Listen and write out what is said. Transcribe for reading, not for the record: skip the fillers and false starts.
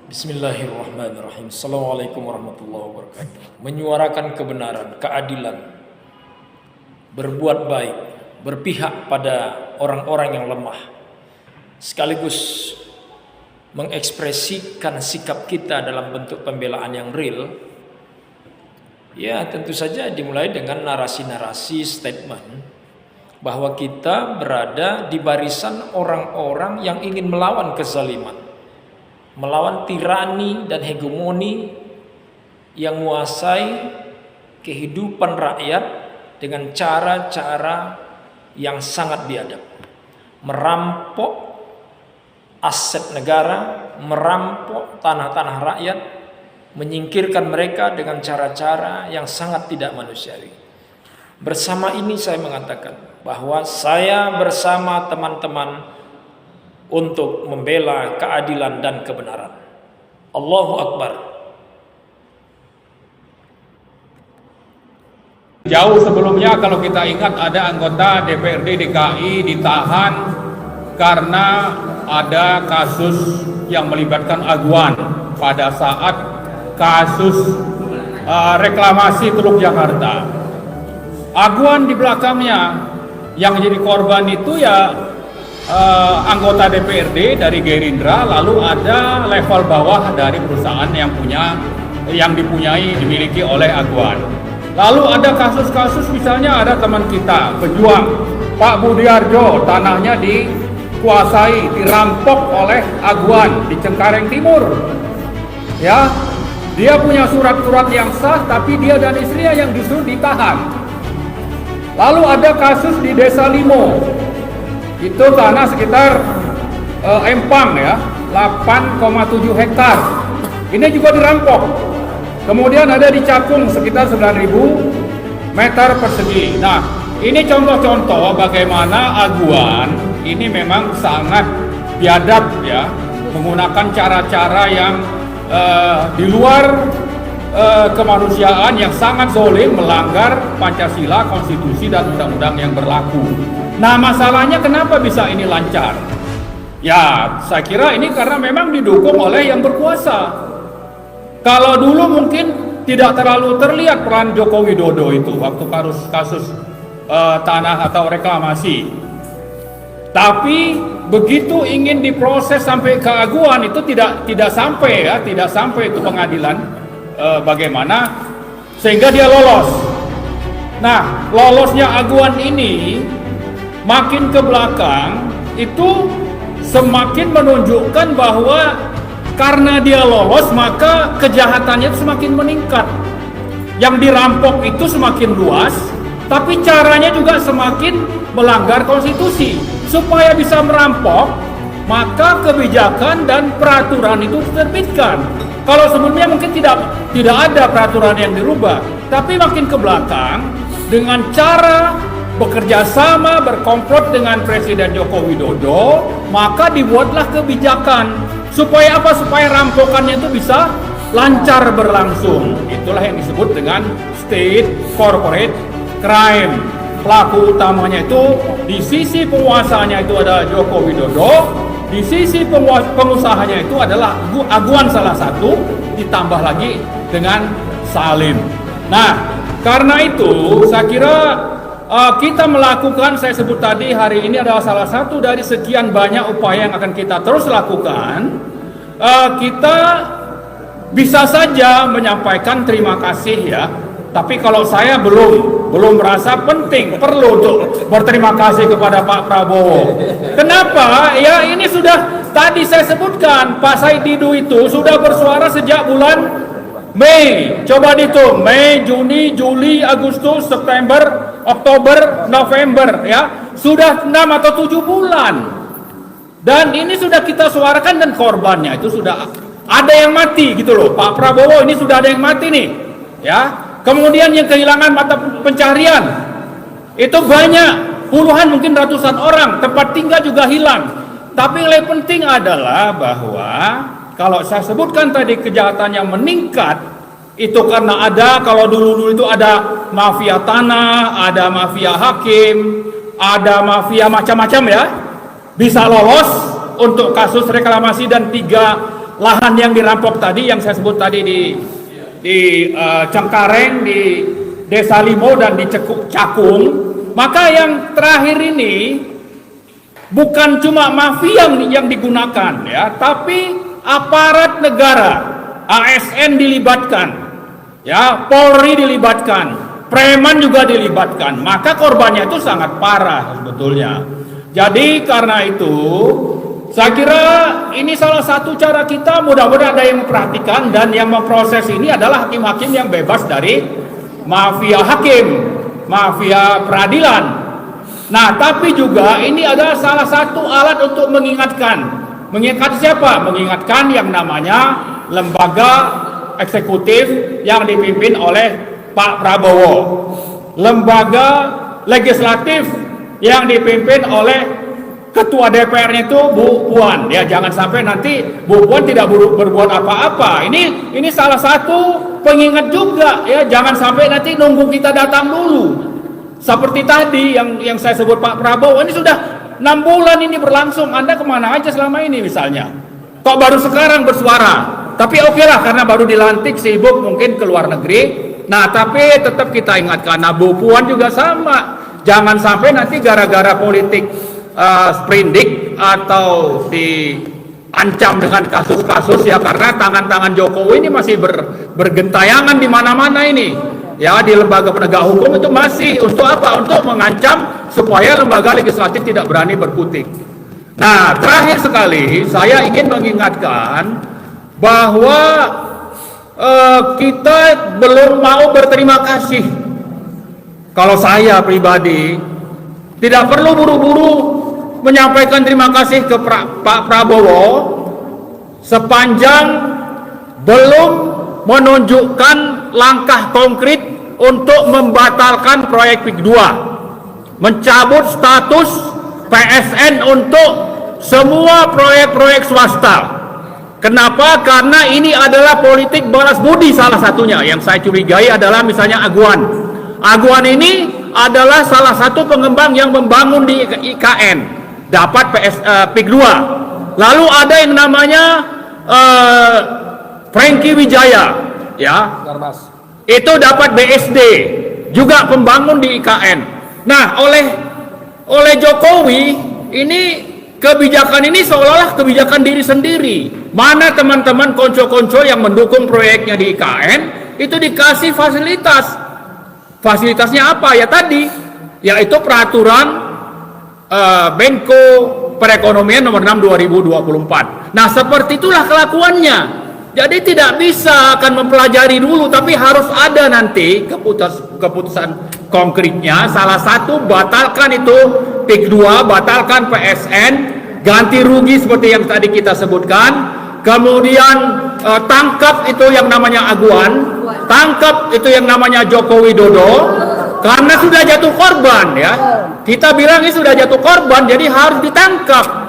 Bismillahirrahmanirrahim. Assalamualaikum warahmatullahi wabarakatuh. Menyuarakan kebenaran, keadilan, berbuat baik, berpihak pada orang-orang yang lemah, sekaligus mengekspresikan sikap kita dalam bentuk pembelaan yang real. Ya, tentu saja dimulai dengan narasi-narasi statement bahwa kita berada di barisan orang-orang yang ingin melawan kezaliman, melawan tirani dan hegemoni yang menguasai kehidupan rakyat dengan cara-cara yang sangat biadab, merampok aset negara, merampok tanah-tanah rakyat, menyingkirkan mereka dengan cara-cara yang sangat tidak manusiawi. Bersama ini saya mengatakan bahwa saya bersama teman-teman untuk membela keadilan dan kebenaran. Allahu Akbar. Jauh sebelumnya kalau kita ingat ada anggota DPRD DKI ditahan karena ada kasus yang melibatkan aguan pada saat kasus reklamasi Teluk Jakarta. Aguan di belakangnya yang jadi korban itu ya anggota DPRD dari Gerindra, lalu ada level bawah dari perusahaan yang dimiliki oleh aguan. Lalu ada kasus-kasus misalnya ada teman kita pejuang Pak Budiarjo, tanahnya dikuasai, dirampok oleh aguan di Cengkareng Timur. Ya, dia punya surat-surat yang sah, tapi dia dan istrinya yang justru ditahan. Lalu ada kasus di Desa Limo, itu tanah sekitar Empang ya, 8,7 hektar. Ini juga dirampok. Kemudian ada di Cakung sekitar 9.000 meter persegi. Nah, ini contoh-contoh bagaimana aguan ini memang sangat biadab ya, menggunakan cara-cara yang di luar kemanusiaan, yang sangat zalim, melanggar Pancasila, konstitusi dan undang-undang yang berlaku. Nah, masalahnya kenapa bisa ini lancar? Ya, saya kira ini karena memang didukung oleh yang berkuasa. Kalau dulu mungkin tidak terlalu terlihat peran Joko Widodo itu waktu kasus tanah atau reklamasi. Tapi begitu ingin diproses sampai ke aguan itu tidak sampai itu pengadilan bagaimana sehingga dia lolos. Nah, lolosnya aguan ini makin ke belakang itu semakin menunjukkan bahwa karena dia lolos maka kejahatannya semakin meningkat. Yang dirampok itu semakin luas, tapi caranya juga semakin melanggar konstitusi. Supaya bisa merampok, maka kebijakan dan peraturan itu diterbitkan. Kalau sebelumnya mungkin tidak ada peraturan yang dirubah, tapi makin ke belakang dengan cara bekerja sama, berkomplot dengan Presiden Joko Widodo, maka dibuatlah kebijakan. Supaya apa? Supaya rampokannya itu bisa lancar berlangsung. Itulah yang disebut dengan state corporate crime. Pelaku utamanya itu di sisi penguasanya itu ada Joko Widodo, di sisi pengusahanya itu adalah aguan salah satu, ditambah lagi dengan Salim. Nah, karena itu saya kira kita melakukan, saya sebut tadi hari ini adalah salah satu dari sekian banyak upaya yang akan kita terus lakukan. Kita bisa saja menyampaikan terima kasih ya, tapi kalau saya belum merasa perlu untuk berterima kasih kepada Pak Prabowo. Kenapa? Ya ini sudah tadi saya sebutkan, Pak Said Didu itu sudah bersuara sejak bulan Mei. Coba dihitung, Mei, Juni, Juli, Agustus, September, Oktober, November ya. Sudah 6 atau 7 bulan. Dan ini sudah kita suarakan dan korbannya itu sudah ada yang mati gitu loh. Pak Prabowo ini sudah ada yang mati nih. Ya. Kemudian yang kehilangan mata pencaharian itu banyak, puluhan mungkin ratusan orang, tempat tinggal juga hilang. Tapi yang lebih penting adalah bahwa kalau saya sebutkan tadi kejahatan yang meningkat itu karena kalau dulu itu ada mafia tanah, ada mafia hakim, ada mafia macam-macam ya, bisa lolos untuk kasus reklamasi dan 3 lahan yang dirampok tadi, yang saya sebut tadi di Cengkareng, di Desa Limo dan di Cakung, maka yang terakhir ini bukan cuma mafia yang digunakan ya, tapi aparat negara, ASN dilibatkan, ya, Polri dilibatkan, preman juga dilibatkan, maka korbannya itu sangat parah sebetulnya. Jadi karena itu saya kira ini salah satu cara kita, mudah-mudahan ada yang memperhatikan, dan yang memproses ini adalah hakim-hakim yang bebas dari mafia hakim, mafia peradilan. Nah, tapi juga ini adalah salah satu alat untuk mengingatkan. Mengingatkan siapa? Mengingatkan yang namanya lembaga eksekutif yang dipimpin oleh Pak Prabowo, lembaga legislatif yang dipimpin oleh Ketua DPR-nya itu Bu Puan. Ya, jangan sampai nanti Bu Puan tidak berbuat apa-apa. Ini salah satu pengingat juga ya, jangan sampai nanti nunggu kita datang dulu. Seperti tadi yang saya sebut Pak Prabowo, ini sudah 6 bulan ini berlangsung. Anda kemana aja selama ini misalnya? Kok baru sekarang bersuara? Tapi oke lah, karena baru dilantik, sibuk mungkin ke luar negeri. Nah, tapi tetap kita ingatkan, nah Bu Puan juga sama. Jangan sampai nanti gara-gara politik sprindik atau diancam dengan kasus-kasus ya, karena tangan-tangan Jokowi ini masih bergentayangan di mana-mana ini ya, di lembaga penegak hukum itu masih untuk apa? Untuk mengancam supaya lembaga legislatif tidak berani berkutik. Nah, terakhir sekali saya ingin mengingatkan bahwa kita belum mau berterima kasih. Kalau saya pribadi tidak perlu buru-buru menyampaikan terima kasih ke Pak Prabowo sepanjang belum menunjukkan langkah konkret untuk membatalkan proyek PIK 2, mencabut status PSN untuk semua proyek-proyek swasta. Kenapa? Karena ini adalah politik balas budi. Salah satunya yang saya curigai adalah misalnya Aguan. Aguan ini adalah salah satu pengembang yang membangun di IKN, dapat PIK 2. Lalu ada yang namanya Franky Wijaya, ya, itu dapat BSD, juga pembangun di IKN. Nah, oleh Jokowi ini kebijakan ini seolah-olah kebijakan diri sendiri. Mana teman-teman konco-konco yang mendukung proyeknya di IKN itu dikasih fasilitas. Fasilitasnya apa? Ya tadi, yaitu peraturan Menko Perekonomian nomor 6 2024. Nah, seperti itulah kelakuannya. Jadi tidak bisa akan mempelajari dulu, tapi harus ada nanti keputusan konkretnya. Salah satu, batalkan itu PIK 2, batalkan PSN, ganti rugi seperti yang tadi kita sebutkan. Kemudian tangkap itu yang namanya Aguan, tangkap itu yang namanya Joko Widodo, karena sudah jatuh korban ya. Kita bilang ini sudah jatuh korban, jadi harus ditangkap.